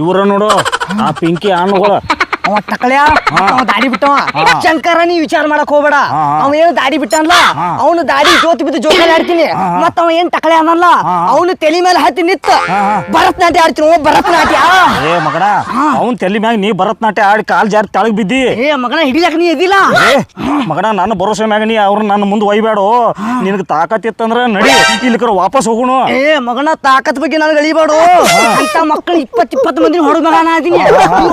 ಇವ್ರ ನೋಡು ಆ ಪಿಂಕಿ ಹಣ್ಣುಗಳು ಅವ ಟಕಳ್ಯಾ ಅವ ದಾಡಿ ಬಿಟ್ಟವ ಶಂಕರ ನೀ ವಿಚಾರ ಮಾಡಕ್ ಹೋಗ್ಬೇಡ ಅವ ಏನು ದಾಡಿ ಬಿಟ್ಟನಲ್ಲ ಅವನು ದಾಡಿ ಜೋತ್ ಬಿದ್ದು ಜೋಕಾಲಿ ಆಡ್ತೀನಿ ಮತ್ತ ಅವ ಏನ್ ಟಕಳೆ ಅನ್ನಲ್ಲ ಅವನು ತಲೆ ಮೇಲೆ ಹತ್ತಿ ನಿತ್ತ ಭರತನಾಟ್ಯ ಆಡ್ತೀನಿ ಭರತನಾಟ್ಯ. ಏ ಮಗನ ಅವನ್ ತಲೆ ಮ್ಯಾಗ ನೀ ಭರತನಾಟ್ಯ ಆಡಿ ಕಾಲ್ ಜಾರಿ ತೆಳಗ್ ಬಿದ್ದಿ. ಏ ಮಗನ ಹಿಡಿಯಾಕ ನೀ ಎದಿಲ್ಲ ಮಗನ ನನ್ನ ಭರೋಸೆ ಮ್ಯಾಗ ನೀ ಅವ್ರ ನನ್ನ ಮುಂದೆ ಒಯ್ಬೇಡು. ನಿನಗೆ ತಾಕತ್ತಿತ್ತಂದ್ರ ನಡಿ ಇಲ್ಲಿಕರ ವಾಪಸ್ ಹೋಗುಣ. ಏ ಮಗನ ತಾಕತ್ ಬಗ್ಗೆ ನನಗೆ ಅಳಿಬೇಡು. ಅಂತ ಮಕ್ಕಳು 20 ಮಂದಿ ಹೊಡೆದ ಮಗನ ಅದೀನಿ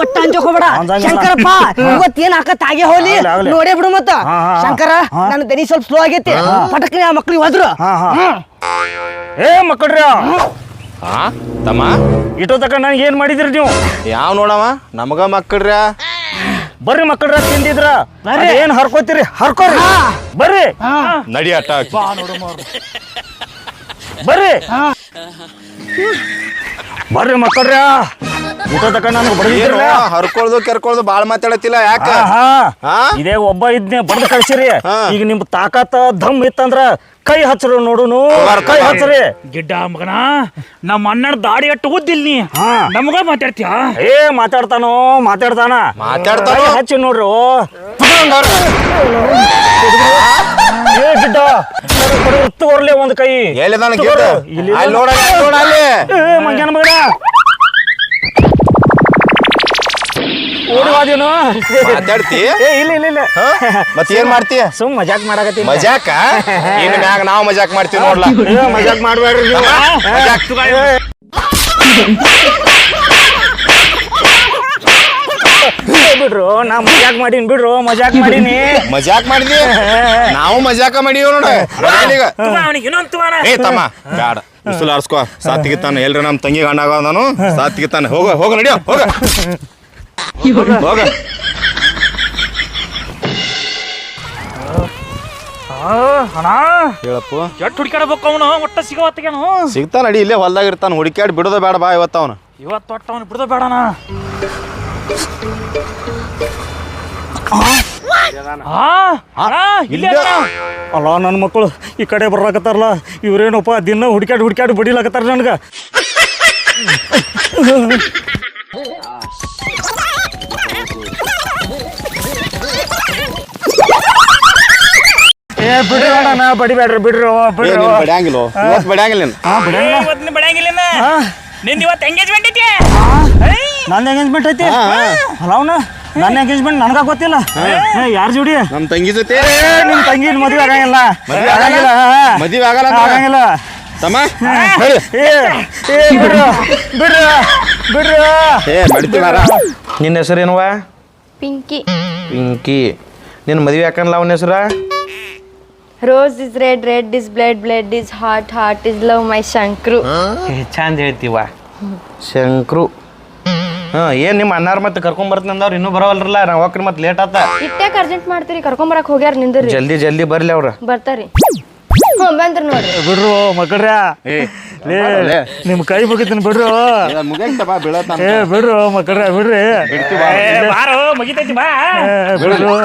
ಒಟ್ಟ ಅಂಜೋಕೋಬೇಡ. ಶಂಕರಪ್ಪ ಇವತ್ತು ಏನ್ ಹಾಕತ್ ಹಾಗೆ ಹೋಲಿ ನೋಡೇ ಬಿಡು. ಮತ್ತ ಶಂಕರ ನನ್ನ ದನಿ ಸ್ವಲ್ಪ ಸ್ಲೋ ಆಗೈತಿ ಪಟಕ್ನೆ ಆ ಮಕ್ಳಿಗೆ ಹೋದ್ರು. ಏ ಮಕ್ಕಳ್ರಿ ತಮ್ಮ ಇಟೋ ತಕ ನನಗೆ ಏನ್ ಮಾಡಿದ್ರಿ ನೀವು? ಯಾವ ನೋಡವ ನಮಗ ಮಕ್ಕಳ್ರ ಬರ್ರಿ ಮಕ್ಕಳ್ರ ತಿಂದಿದ್ರ ಏನ್ ಹರ್ಕೋತೀರಿ ಹರ್ಕೋರಿ ಬರ್ರಿ ನಡಿ ಅಟ್ಟ ಬರ್ರಿ ಬರ್ರಿ ಮಕ್ಕಳ್ರ ಊಟ ತಕ ನನಗೆ ಬಡದಿದ್ರಲ್ಲ ಹರ್ಕೊಳ್ದು ಕೆರ್ಕೊಳ್ದು ಬಾಳ್ ಮಾತಾಡತಿಲ್ಲ ಯಾಕ? ಇದೇ ಒಬ್ಬ ಇದ್ನೆ ಬಡ್ದು ಕಳ್ಸಿರಿ. ಈಗ ನಿಮ್ ತಾಕತ್ ದಮ್ ಇತ್ತಂದ್ರ ಕೈ ಹಚ್ಚರು ನೋಡುನು ಕೈ ಹಚ್ಚರಿ. ಗಿಡ್ಡ ಮಗನ ನಮ್ಮ ಅಣ್ಣನ ದಾಡಿ ಅಟ್ಟು ಉದ್ದಿಲ್ ನೀ ನಮಗ ಮಾತಾಡ್ತೀಯ? ಏ ಮಾತಾಡ್ತಾನೋ ಮಾತಾಡ್ತಾನ ಹಚ್ಚಿ ನೋಡ್ರಿ. ಏ ಗಿಡ್ಡ ತೋರ್ಲಿ ಒಂದ್ ಕೈ ಮಂಗ್ಯಾನ ಮಗನ ಓಡಿವಾದೇನು ಮಾತಾಡ್ತಿ? ಇಲ್ಲ ಇಲ್ಲ ಇಲ್ಲ ಮತ್ ಏನ್ ಮಾಡ್ತೀಯ? ಸುಮ್ ಮಜಾಕ್ ಮಾಡಾಕತ್ತಿ. ಮಜಾಕ ಇನ್ ಮ್ಯಾಗ ನಾವ್ ಮಜಾಕ್ ಮಾಡ್ತೀವಿ ನೋಡ್ಲಾ. ಮಜಾಕ್ ಮಾಡ್ಬೇಡ್ರಿ ಬಿಡ್ರು ನಾ ಮಜಾಕ್ ಮಾಡೀನಿ ಬಿಡ್ರು ಮಜಾಕ್ ಮಾಡೀನಿ. ಮಜಾಕ್ ಮಾಡಿದ್ವಿ ನಾವು ಮಜಾಕ ಮಾಡೀವಿ ನೋಡ. ಏ ತಮ್ಮ ಬ್ಯಾಡ ಉಸುಲ್ ಆರ್ಸ್ಕೋ ಸಾತಿಗಿತ್ತಾನ ಎಲ್ರ ನಮ್ ತಂಗಿ ಗಂಡಾಗ ನಾನು ಸಾತಿಗಿತ್ತಾನ ಹೋಗ ಹೋಗ ನಡಿಯೋ ಹೋಗ ಹೋಗ. ಅಣ್ಣ ಹೇಳಪ್ಪ ಎಟ್ಟು ಹುಡುಕಾಡ್ಬೇಕು ಅವನು ಒಟ್ಟ ಸಿಗೋತ್ತಿಗೇನು ಸಿಗ್ತಾನ ನಡಿ ಇಲ್ಲೇ ಹೊಲ್ದಾಗ ಇರ್ತಾನ ಹುಡುಕ್ಯಾಡಿ ಬಿಡೋದ ಬೇಡ ಬಾ ಇವತ್ತ ಅವನು ಇವತ್ತು ಒಟ್ಟ ಅವನು ಬಿಡೋದ ಬೇಡಣ. ಅಲ್ಲ ನನ್ನ ಮಕ್ಕಳು ಈ ಕಡೆ ಬರ್ಲಾಕತ್ತಾರಲ್ಲ ಇವ್ರೇನಪ್ಪ ದಿನ ಹುಡ್ಕ್ಯಾಡಿ ಬಡಿಲಾಕತ್ತಾರ ನನ್ಗ. ಏ ಬಿಡ್ರಿ ಅಣ್ಣ ಬಡಿಬೇಡ್ರಿ ಬಿಡ್ರಿ ಬಡಿಯಂಗಿಲ್ಲ ಬಡಿಯಂಗಿಲ್ಲ ನಿಂದ ಇವತ್ತು ಎಂಗೇಜ್ಮೆಂಟ್ ಐತಿ. ನನ್ನ ಎಂಗೇಜ್ಮೆಂಟ್ ಐತಿ ಅಲ್ಲ ಅವನ ನನ್ನ ಎಂಗೇಜ್ಮೆಂಟ್ ನನಗ ಗೊತ್ತಿಲ್ಲ. ಯಾರ ಜೋಡಿ? ನಮ್ ತಂಗಿ ಜೊತೆ. ನಿಮ್ ತಂಗಿ ಮದ್ವೆ ಆಗಂಗಿಲ್ಲ ಮದ್ವೆ ಆಗಲ್ಲ ಆಗಂಗಿಲ್ಲ ತಮ್ಮ. ಬಿಡ್ರು ಬಿಡ್ರು ಬಿಡ್ರು. ಏ ಮಡಿತೀವಾರ. ನಿನ್ನ ಹೆಸರೇನುವ? ಪಿಂಕಿ. ಪಿಂಕಿ. ನಿನ್ನ ಮದ್ವೆ ಯಾಕನ್ಲ ಅವನ ಹೆಸರ? Rose is red, red is blood, blood is heart, heart is love my Shankru. ಚಂದ ಹೇಳ್ತೀವ ಶಂಕ್ರು. ಏನ್ ನಿಮ್ಮ ಅನ್ನಾರ ಮತ್ತೆ ಕರ್ಕೊಂಡ್ ಬರ್ತಂದವ್ರು ಇನ್ನೂ ಬರೋವಲ್ರಲ್ಲ ನಾವ್ ಹೋಗ್ರಿ ಮತ್ತೆ ಲೇಟ್ ಆತ. ಇಟ್ಟಾಕ ಅರ್ಜೆಂಟ್ ಮಾಡ್ತೀರಿ ಕರ್ಕೊಂಬರಕ್ ಹೋಗ್ಯಾರ ನಿಂದ್ರಿ. ಜಲ್ದಿ ಬರ್ಲಿ ಅವ್ರ ಬರ್ತಾರಿ. ಬಂದ್ರ ನೋಡ್ರಿ. ಬಿಡ್ರು ಮಕ್ಕಳ್ರ ನಿಮ್ ಕೈ ಮುಗಿತೀನಿ ಬಿಡ್ರು. ಏ ಬಿಡ್ರು ಮಕ್ಕಳ್ರ ಬಿಡ್ರಿ. ಬಾರೋ ಮುಗಿತೈತಿ ಬಾ ಬಿಡ್ರು.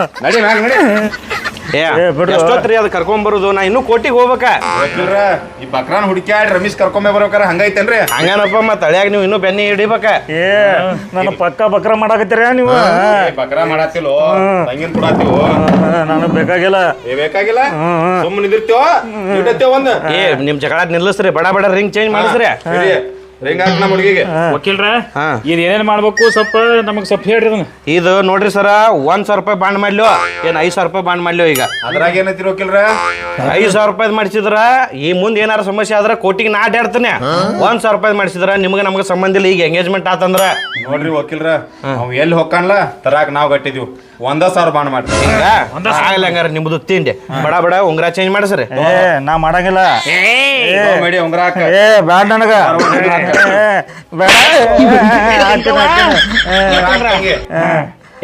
ಎಷ್ಟೊತ್ರಿ ಅದ್ ಕರ್ಕೊಂಡ್ ಬರುದು? ನಾ ಇನ್ನೂ ಕೋಟಿಗೆ ಹೋಗ್ಬೇಕ. ಈ ಬಕ್ರಾನ್ ಹುಡುಕ್ಯಾಡಿ ರಮೇಶ್ ಕರ್ಕೊಂಬ ಬರ್ಬೇಕಾರ ಹಂಗೈತೇನ್ರಿ? ಹಂಗನಪ್ಪ ಮತ್ತ ಹಳ್ಯಾಗ ನೀವು ಇನ್ನೂ ಬೆನ್ನಿ ಹಿಡಿಬೇಕ. ಏ ನನ್ನ ಪಕ್ಕ ಬಕ್ರ ಮಾಡಾಕತ್ತೀರ ನೀವು? ಬಕ್ರಾ ಮಾಡತ್ತಿಲ್ಲೋ ತಂಗಿನ್ ಕೊಡಾತಿವು. ನನಗ್ ಬೇಕಾಗಿಲ್ಲ. ಬೇಕಾಗಿಲ್ಲ ಸುಮ್ಮನೆ ನಿಂದಿರ್ತೀವ ಒಂದ್. ಏ ನಿಮ್ ಜಗಳ ನಿಲ್ಲಿಸ್ರಿ ಬಡ ರಿಂಗ್ ಚೇಂಜ್ ಮಾಡಿಸ್ರಿ. ರಿಂಗ್ ಹಾಕ್ ನಮ್ಮ ಹುಡುಗಿಗೆ. ವಕೀಲ್ರ ಇದು ಏನೇನ್ ಮಾಡ್ಬೇಕು ಸ್ವಲ್ಪ ನಮಗ್ ಸ್ವಲ್ಪ ಹೇಳ್ರಿ. ಇದು ನೋಡ್ರಿ ಸರ 1,000 ರೂಪಾಯಿ ಬಾಂಡ್ ಮಾಡ್ಲಿವ ಏನ್ 5,000 ರೂಪಾಯಿ ಬಾಂಡ್ ಮಾಡ್ಲಿವ. ಈಗ ಅದ್ರಾಗ ಏನೈತಿ ವಕೀಲ್ರ? 5,000 ರೂಪಾಯಿ ಮಾಡಿಸಿದ್ರ ಈ ಮುಂದ್ ಏನಾರ ಸಮಸ್ಯೆ ಆದ್ರ ಕೋಟಿಗೆ ನಾ ಅಡ್ಯಾಡ್ತಾನೆ. 1,000 ರೂಪಾಯಿ ಮಾಡಿಸಿದ್ರ ನಿಮ್ಗೆ ನಮ್ಗೆ ಸಂಬಂಧ ಇಲ್ಲ. ಈಗ ಎಂಗೇಜ್ಮೆಂಟ್ ಆತಂದ್ರ ನೋಡ್ರಿ ವಕೀಲ್ರ ಅವ್ ಎಲ್ಲಿ ಹೊಕ್ಕನ್ಲ ತರಾಕ ನಾವ್ ಗಟ್ಟಿದೀವಿ 1,000 ಬಾಂಡ್ ಮಾಡ್ತೀವಿ. ಆಗಲ್ಲ ಹಂಗಾರ ನಿಮ್ದು ತಿಂಡಿ ಬಡ ಉಂಗ್ರ ಚೇಂಜ್ ಮಾಡಿಸ್ರಿ. ಏ ನಾ ಮಾಡಂಗಿಲ್ಲ. ಮಾಡಿ ಉಂಗ್ರ ಹಾಕ. ಏ ಬ್ಯಾಡ ನನಗ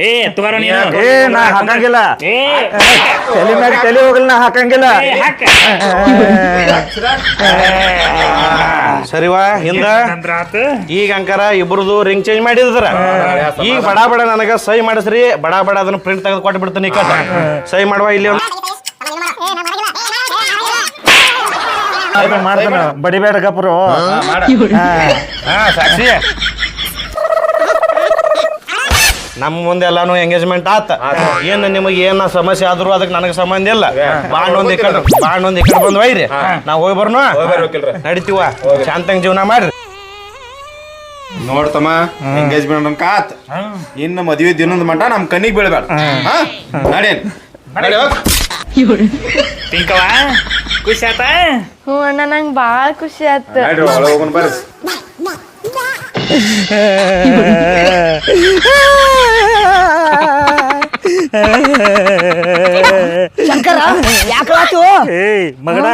ಏ ತುಗಾರ ನೀನು. ಏ ನಾ ಹಾಕಂಗಿಲ್ಲ. ತಲೆ ಮ್ಯಾಗ ತಲೆ ಹೋಗಲ್ಲ ನಾ ಹಾಕಂಗಿಲ್ಲ. ಸರಿವಾ ಹಿಂದ ಅಂದ್ರ ಆತ ಈಗ ಅಂಕಾರ ಇಬ್ರದು ರಿಂಗ್ ಚೇಂಜ್ ಮಾಡಿದ್ರ ಈಗ ಬಡ ಬಡ ನನಗ ಸಹಿ ಮಾಡಿಸ್ರಿ ಬಡ ಬಡ ಅದನ್ನ ಪ್ರಿಂಟ್ ತೆಗೆದು ಕೊಟ್ಟು ಬಿಡ್ತೀನಿ ಸಹಿ ಮಾಡುವ ಇಲ್ಲಿ ಮಾಡ್ತಾನ ಬಡಿಬೇಡ ಗಪ್ರು ಸಾಕ್ಷಿ ನಮ್ಮ ಮುಂದೆ ಎಲ್ಲಾನು ಎಂಗೇಜ್ಮೆಂಟ್ ಆತ ಏನ್ ನಿಮಗೆ ಏನ ಸಮಸ್ಯೆ ಆದ್ರೂ ಅದಕ್ಕೆ ನನಗೆ ಸಂಬಂಧ ಇಲ್ಲ ಬಾಂಡ್ ಒಂದ್ ಈ ಕಡೆ ಬಂದ್ ಒಯ್ರಿ ನಾವ್ ಹೋಗಿ ಬರ್ನು ನಡಿತೀವ ಶಾಂತಂಗ್ ಜೀವನ ಮಾಡ್ರಿ ನೋಡ್ತಮ್ಮ ಎಂಗೇಜ್ಮೆಂಟ್ ಅನ್ಕ ಆತ್ ಇನ್ನು ಮದ್ವೆ ದಿನದ ಮಟ ನಮ್ ಕಣ್ಣಿಗೆ ಬೀಳ್ಬೇಡ ನಡೇನ್ ಪಿಂಕವ ಖುಷಿ ಆತ ಹ್ಞೂ ಅಣ್ಣ ನಂಗೆ ಭಾಳ ಖುಷಿ ಆಯ್ತು ಒಳಗೆ ಹೋಗೋಣ ಬರ್ರಿ ಶಂಕರ ಯಾಕಾತು ಏಯ್ ಮಗನ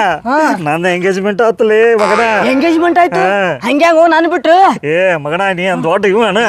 ನನ್ನ ಎಂಗೇಜ್ಮೆಂಟ್ ಆತಲೇ ಮಗನ ಎಂಗೇಜ್ಮೆಂಟ್ ಆಯ್ತು ಹಂಗ್ಯಾಂಗೋ ನಾನು ಬಿಟ್ರು ಏ ಮಗನ ನೀ ಅಂದ್ ದೊಡ್ಡ ಇವ ಮಗನ